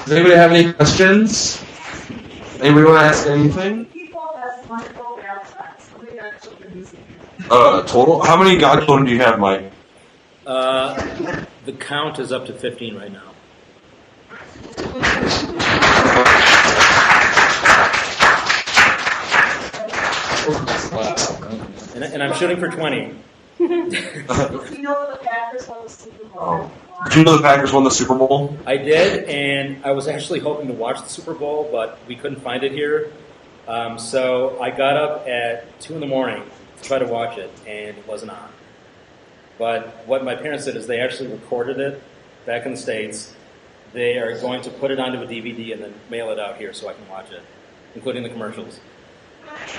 Does anybody have any questions? Anybody want to ask anything? Total? How many godchildren do you have, Mike? The count is up to 15 right now. And I'm shooting for 20. Did you know the Packers won the Super Bowl? Did you know the Packers won the Super Bowl? I did, and I was actually hoping to watch the Super Bowl, but we couldn't find it here. So I got up at 2 in the morning to try to watch it, and it wasn't on. But what my parents did is they actually recorded it back in the States. They are going to put it onto a DVD and then mail it out here so I can watch it, including the commercials.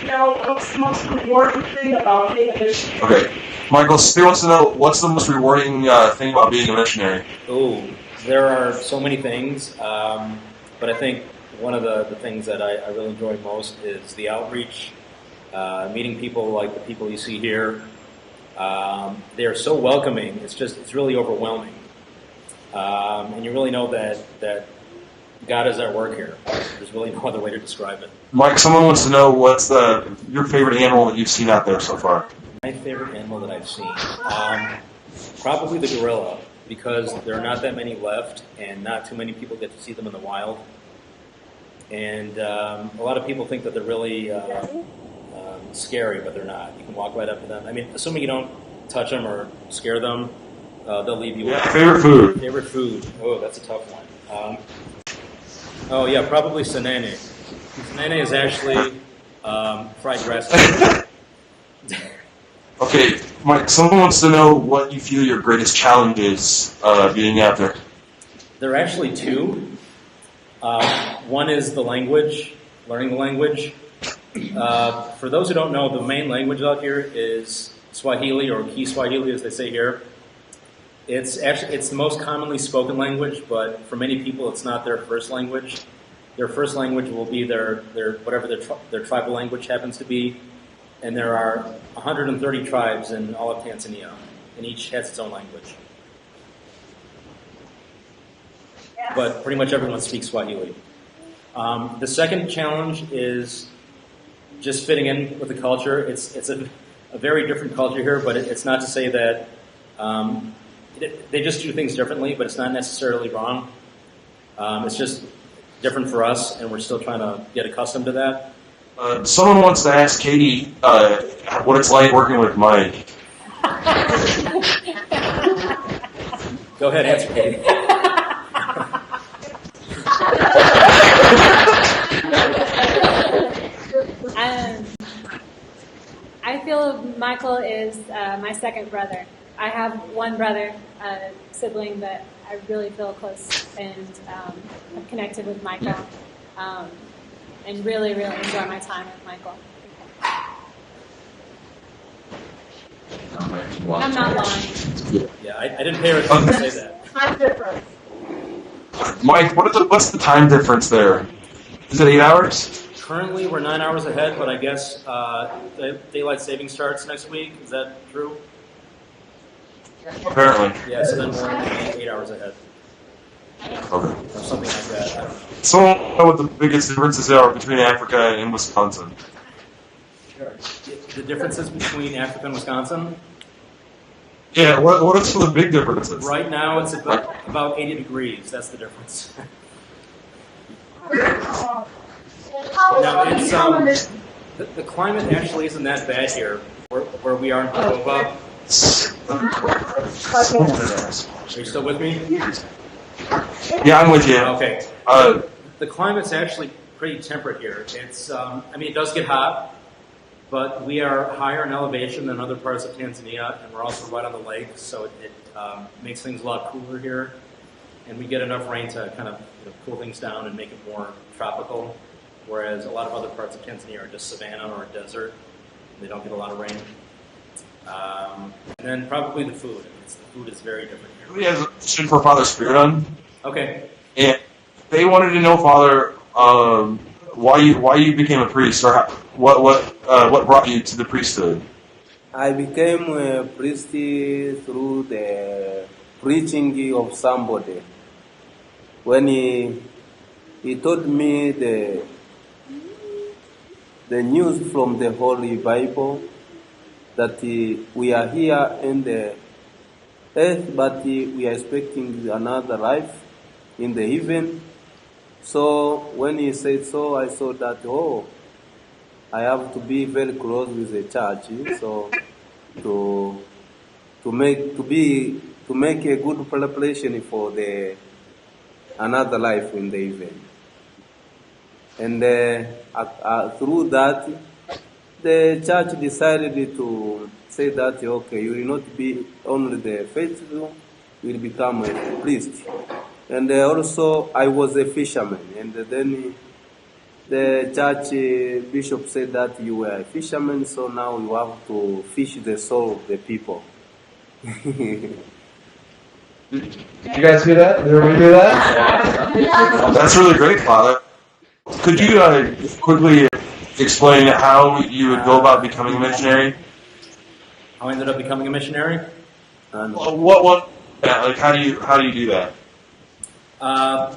Now, what's the most rewarding thing about being a missionary? Okay. Michael, Stu wants to know, what's the most rewarding thing about being a missionary? Oh, there are so many things, but I think one of the things that I really enjoy most is the outreach, meeting people like the people you see here. They are so welcoming, it's really overwhelming. And you really know that God is at work here. There's really no other way to describe it. Mike, someone wants to know what's your favorite animal that you've seen out there so far? My favorite animal that I've seen? Probably the gorilla, because there are not that many left, and not too many people get to see them in the wild. And a lot of people think that they're really scary, but they're not. You can walk right up to them. I mean, assuming you don't touch them or scare them, they'll leave you alone. Favorite food? Favorite food? Oh, that's a tough one. Probably sanene. Sanene is actually fried grass. Okay, Mike, someone wants to know what you feel your greatest challenge is being out there. There are actually two. One is the language, learning the language. For those who don't know, the main language out here is Swahili, or Kiswahili as they say here. It's the most commonly spoken language, but for many people it's not their first language. Their first language will be their whatever their tribal language happens to be. And there are 130 tribes in all of Tanzania, and each has its own language. But pretty much everyone speaks Swahili. The second challenge is just fitting in with the culture. It's a very different culture here, but it's not to say that they just do things differently, but it's not necessarily wrong. It's just different for us, and we're still trying to get accustomed to that. Someone wants to ask Katie what it's like working with Mike. Go ahead, answer, Katie. I feel Michael is my second brother. I have one brother, sibling that I really feel close and have connected with Michael. And really, really enjoy my time with Michael. I'm not lying. Yeah, I didn't pay her attention to say that. Time difference. Mike, what's the time difference there? Is it 8 hours? Currently, we're 9 hours ahead, but I guess daylight saving starts next week. Is that true? Apparently. Yeah, so then we're only 8 hours ahead. Okay. Or something like that. I don't know. So, I don't know what the biggest differences are between Africa and Wisconsin. The differences between Africa and Wisconsin? Yeah, what are some of the big differences? Right now, it's about 80 degrees. That's the difference. Now, it's the climate actually isn't that bad here, where we are in Cordova. Are you still with me? Yeah, I'm with you. Okay. The climate's actually pretty temperate here. It's, it does get hot, but we are higher in elevation than other parts of Tanzania, and we're also right on the lake, so it makes things a lot cooler here. And we get enough rain to kind of cool things down and make it more tropical, whereas a lot of other parts of Tanzania are just savanna or a desert. And they don't get a lot of rain. And then probably the food. The food is very different here. We have a question for Father Spiridon. Okay. And they wanted to know, Father, why you became a priest, or what brought you to the priesthood. I became a priest through the preaching of somebody. When he told me the news from the Holy Bible that we are here in the earth, but we are expecting another life in the heaven. So when he said so, I saw that, I have to be very close with the church, so to make a good preparation for the another life in the heaven. And through that, the church decided to say that, okay, you will not be only the faithful, you will become a priest. And also, I was a fisherman. And then the church bishop said that you were a fisherman, so now you have to fish the soul of the people. Did you guys hear that? Did everybody hear that? That's really great, Father. Could you quickly explain how you would go about becoming a missionary? How I ended up becoming a missionary? What? Yeah, like how do you do that?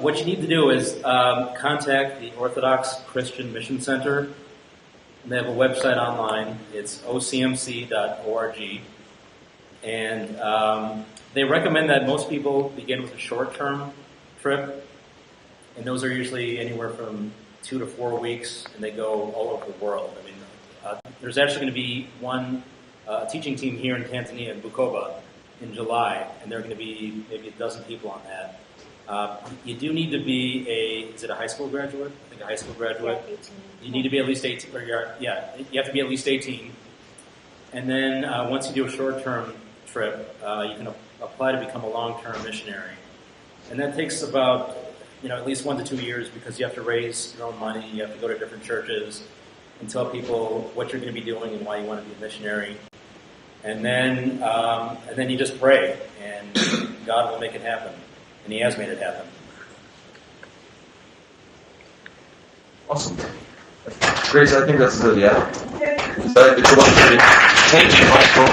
What you need to do is contact the Orthodox Christian Mission Center. They have a website online. It's ocmc.org. And they recommend that most people begin with a short-term trip. And those are usually anywhere from 2 to 4 weeks, and they go all over the world. I mean, there's actually going to be one teaching team here in Tanzania, in Bukoba, in July, and there are going to be maybe a dozen people on that. You do need to be is it a high school graduate? I think a high school graduate. Yeah, 18. You need to be at least 18, you have to be at least 18. And then once you do a short-term trip, you can apply to become a long-term missionary. And that takes about, at least 1 to 2 years, because you have to raise your own money, you have to go to different churches and tell people what you're going to be doing and why you want to be a missionary. And then you just pray, and God will make it happen. And He has made it happen. Awesome. Grace, I think that's good, yeah? It's a luxury. Thank you, Michael.